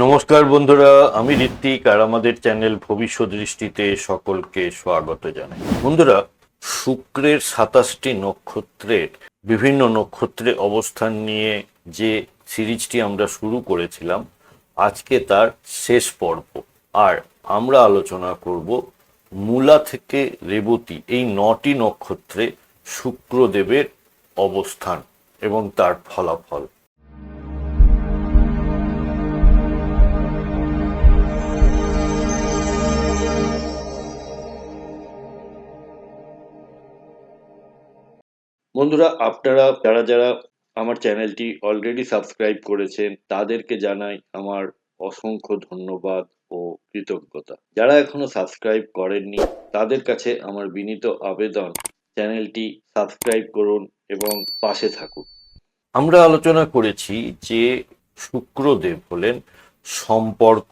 নমস্কার বন্ধুরা, আমি ঋত্বিক আর আমাদের চ্যানেল ভবিষ্যৎ দৃষ্টিতে সকলকে স্বাগত জানাই। বন্ধুরা, শুক্রের 27টি নক্ষত্রের বিভিন্ন নক্ষত্রে অবস্থান নিয়ে যে সিরিজটি আমরা শুরু করেছিলাম, আজকে তার শেষ পর্ব। আর আমরা আলোচনা করব মূলা থেকে রেবতী এই 9টি নক্ষত্রে শুক্রদেবের অবস্থান এবং তার ফলাফল। বন্ধুরা, আপনারা যারা যারা আমার চ্যানেলটি অলরেডি সাবস্ক্রাইব করেছেন তাদেরকে জানাই আমার অসংখ্য ধন্যবাদ ও কৃতজ্ঞতা। যারা এখনো সাবস্ক্রাইব করেননি তাদের কাছে আমার বিনীত আবেদন, চ্যানেলটি সাবস্ক্রাইব করুন এবং পাশে থাকুন। আমরা আলোচনা করেছি যে শুক্রদেব হলেন সম্পর্ক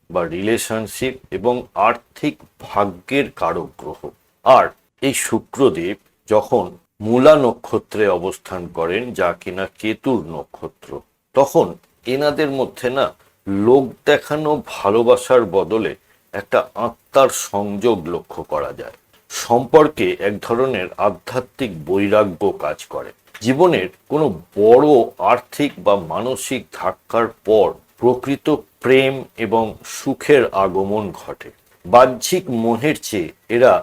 বা রিলেশনশিপ এবং আর্থিক ভাগ্যের কারক গ্রহ। আর এই শুক্রদেব যখন মূলা নক্ষত্রে অবস্থান করেন, যা কিনা কেতুর নক্ষত্র, তখন এনাদের মধ্যে না লোক দেখানো ভালোবাসার বদলে একটা আত্মার সংযোগ লক্ষ্য করা যায়। সম্পর্কে এক ধরনের আধ্যাত্মিক বৈরাগ্য কাজ করে। জীবনের কোনো বড় আর্থিক বা মানসিক ধাক্কার পর প্রকৃত প্রেম এবং সুখের আগমন ঘটে। বাহ্যিক মোহের চেয়ে এরা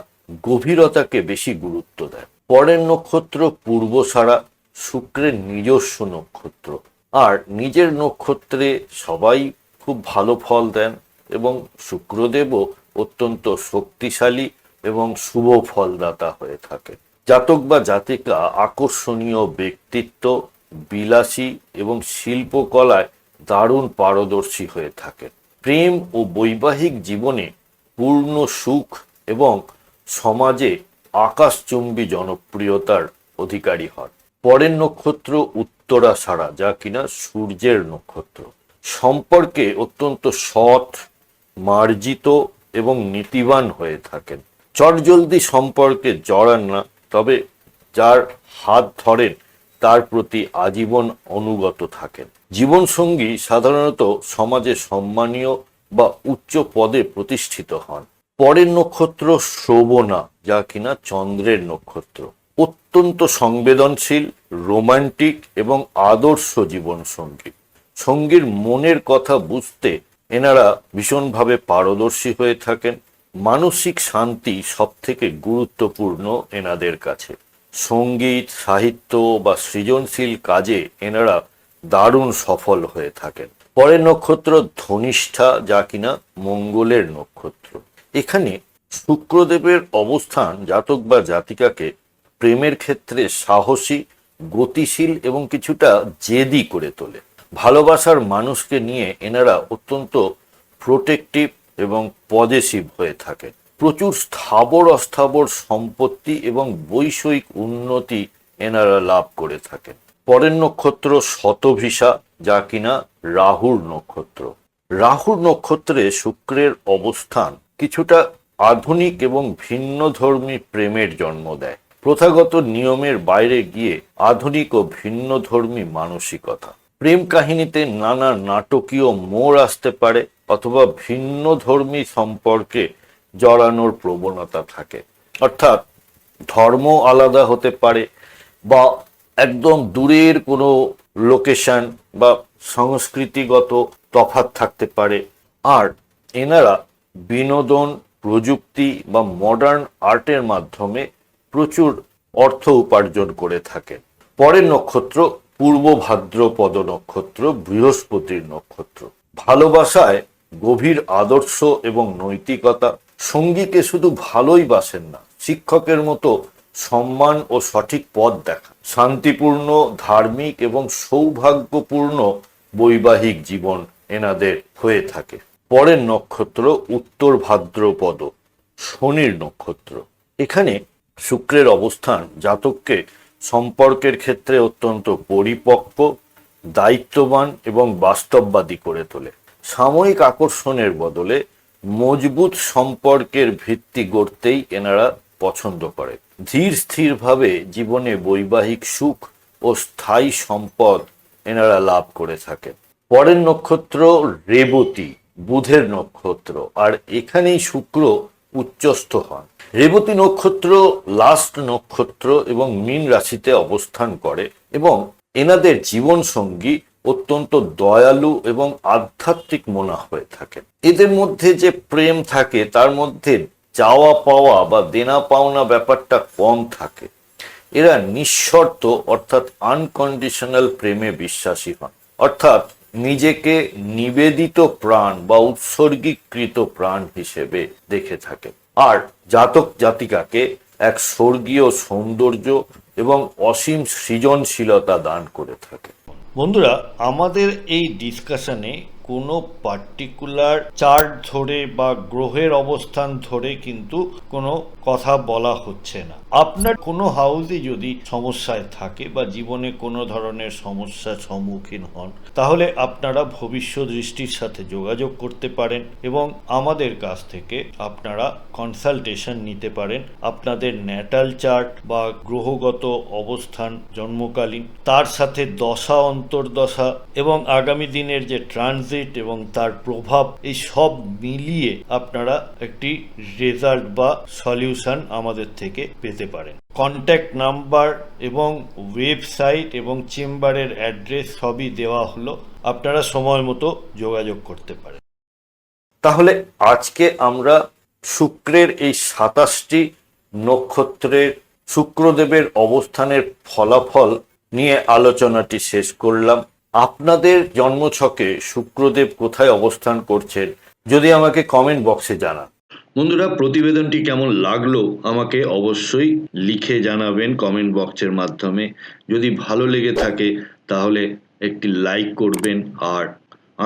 গভীরতাকে বেশি গুরুত্ব দেয়। পরের নক্ষত্র পূর্বসারা, শুক্রের নিজস্ব নক্ষত্র। আর নিজের নক্ষত্রে সবাই খুব ভালো ফল দেন এবং শুক্রদেবও অত্যন্ত শক্তিশালী এবং শুভ ফলদাতা হয়ে থাকে। জাতক বা জাতিকা আকর্ষণীয় ব্যক্তিত্ব, বিলাসী এবং শিল্পকলায় দারুণ পারদর্শী হয়ে থাকে। প্রেম ও বৈবাহিক জীবনে পূর্ণ সুখ এবং সমাজে আকাশচুম্বী জনপ্রিয়তার অধিকারী হন। পরের নক্ষত্র উত্তরাষাঢ়া, যা কিনা সূর্যের নক্ষত্র। সম্পর্কে অত্যন্ত সৎ, মার্জিত এবং নীতিবান হয়ে থাকেন। চটজলদি সম্পর্কে জড়ান না, তবে যার হাত ধরেন তার প্রতি আজীবন অনুগত থাকেন। জীবনসঙ্গী সাধারণত সমাজে সম্মানীয় বা উচ্চ পদে প্রতিষ্ঠিত হন। পরের নক্ষত্র শ্রবণা, যা কিনা চন্দ্রের নক্ষত্র। অত্যন্ত সংবেদনশীল, রোমান্টিক এবং আদর্শ জীবন সঙ্গী। সঙ্গীর মনের কথা বুঝতে এনারা ভীষণভাবে পারদর্শী হয়ে থাকেন। মানসিক শান্তি সব থেকে গুরুত্বপূর্ণ এনাদের কাছে। সঙ্গীত, সাহিত্য বা সৃজনশীল কাজে এনারা দারুণ সফল হয়ে থাকেন। পরের নক্ষত্র ধনিষ্ঠা, যা কিনা মঙ্গলের নক্ষত্র। এখানে শুক্রদেবের অবস্থান জাতক বা জাতিকাকে প্রেমের ক্ষেত্রে সাহসী, গতিশীল এবং কিছুটা জেদি করে তোলে। ভালোবাসার মানুষকে নিয়ে এনারা অত্যন্ত প্রোটেক্টিভ এবং পজেসিভ হয়ে থাকে। প্রচুর স্থাবর অস্থাবর সম্পত্তি এবং বৈষয়িক উন্নতি এনারা লাভ করে থাকেন। পরের নক্ষত্র শতভিসা, যা কিনা রাহুর নক্ষত্র। রাহুর নক্ষত্রে শুক্রের অবস্থান কিছুটা আধুনিক এবং ভিন্নধর্মী প্রেমের জন্ম দেয়। প্রথাগত নিয়মের বাইরে গিয়ে আধুনিক ও ভিন্নধর্মী মানসিকতা। প্রেম কাহিনীতে নানা নাটকীয় মোড় আসতে পারে অথবা ভিন্নধর্মী সম্পর্কে জড়ানোর প্রবণতা থাকে। অর্থাৎ ধর্ম আলাদা হতে পারে বা একদম দূরের কোনো লোকেশন বা সংস্কৃতিগত তফাৎ থাকতে পারে। আর এনারা বিনোদন, প্রযুক্তি বা মডার্ন আর্টের মাধ্যমে প্রচুর অর্থ উপার্জন করে থাকেন। পরের নক্ষত্র পূর্ব ভাদ্রপদ নক্ষত্র, বৃহস্পতির নক্ষত্র। ভালোবাসায় গভীর আদর্শ এবং নৈতিকতা। সঙ্গীকে শুধু ভালোই বাসেন না, শিক্ষকের মতো সম্মান ও সঠিক পথ দেখা। শান্তিপূর্ণ, ধার্মিক এবং সৌভাগ্যপূর্ণ বৈবাহিক জীবন এনাদের হয়ে থাকে। পরের নক্ষত্র উত্তর ভাদ্রপদ, শনির নক্ষত্র। এখানে শুক্রের অবস্থান জাতককে সম্পর্কের ক্ষেত্রে অত্যন্ত পরিপক্ক, দায়িত্ববান এবং বাস্তববাদী করে তোলে। সাময়িক আকর্ষণের বদলে মজবুত সম্পর্কের ভিত্তি গড়তেই এনারা পছন্দ করে। ধীর স্থিরভাবে জীবনে বৈবাহিক সুখ ও স্থায়ী সম্পদ এনারা লাভ করে থাকেন। পরের নক্ষত্র রেবতী, বুধের নক্ষত্র, আর এখানেই শুক্র উচ্চস্থ হন। রেবতী নক্ষত্র লাস্ট নক্ষত্র এবং মীন রাশিতে অবস্থান করে এবং এনাদের জীবন সঙ্গী অত্যন্ত দয়ালু এবং আধ্যাত্মিক মনা হয়ে থাকে। এদের মধ্যে যে প্রেম থাকে তার মধ্যে চাওয়া পাওয়া বা দেনা পাওনা ব্যাপারটা কম থাকে। এরা নিঃশর্ত অর্থাৎ আনকন্ডিশনাল প্রেমে বিশ্বাসী হন, অর্থাৎ নিজেকে নিবেদিত প্রাণ বা উৎসর্গীকৃত প্রাণ হিসেবে দেখে থাকেন, আর জাতক জাতিকাকে এক স্বর্গীয় সৌন্দর্য এবং অসীম সৃজনশীলতা দান করে থাকে। বন্ধুরা, আমাদের এই ডিসকাশনে কোনো পার্টিকুলার চার্ট ধরে বা গ্রহের অবস্থান ধরে কিন্তু কোনো কথা বলা হচ্ছে না। আপনার কোনো হাউসে যদি সমস্যায় থাকে বা জীবনে কোনো ধরনের সমস্যার সম্মুখীন হন, তাহলে আপনারা ভবিষ্যৎ দৃষ্টির সাথে যোগাযোগ করতে পারেন এবং আমাদের কাছ থেকে আপনারা কনসালটেশন নিতে পারেন। আপনাদের ন্যাটাল চার্ট বা গ্রহগত অবস্থান জন্মকালীন, তার সাথে দশা অন্তর্দশা এবং আগামী দিনের যে ট্রানজিট এবং তার প্রভাব, এই সব মিলিয়ে আপনারা একটি রেজাল্ট বা সলিউশন আমাদের থেকে পেতে পারেন। কন্ট্যাক্ট নাম্বার এবং ওয়েবসাইট এবং চেম্বারের অ্যাড্রেস সবই দেওয়া হলো, আপনারা সময় মতো যোগাযোগ করতে পারেন। তাহলে আজকে আমরা শুক্রের এই 27টি নক্ষত্রের শুক্রদেবের অবস্থানের ফলাফল নিয়ে আলোচনাটি শেষ করলাম। আপনাদের জন্মছকে শুক্রদেব কোথায় অবস্থান করছেন যদি আমাকে কমেন্ট বক্সে জানান। বন্ধুরা, প্রতিবেদনটি কেমন লাগলো আমাকে অবশ্যই লিখে জানাবেন কমেন্ট বক্সের মাধ্যমে। যদি ভালো লেগে থাকে তাহলে একটি লাইক করবেন আর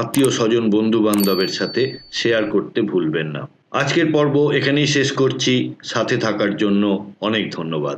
আত্মীয় স্বজন বন্ধু বান্ধবের সাথে শেয়ার করতে ভুলবেন না। আজকের পর্ব এখানেই শেষ করছি। সাথে থাকার জন্য অনেক ধন্যবাদ।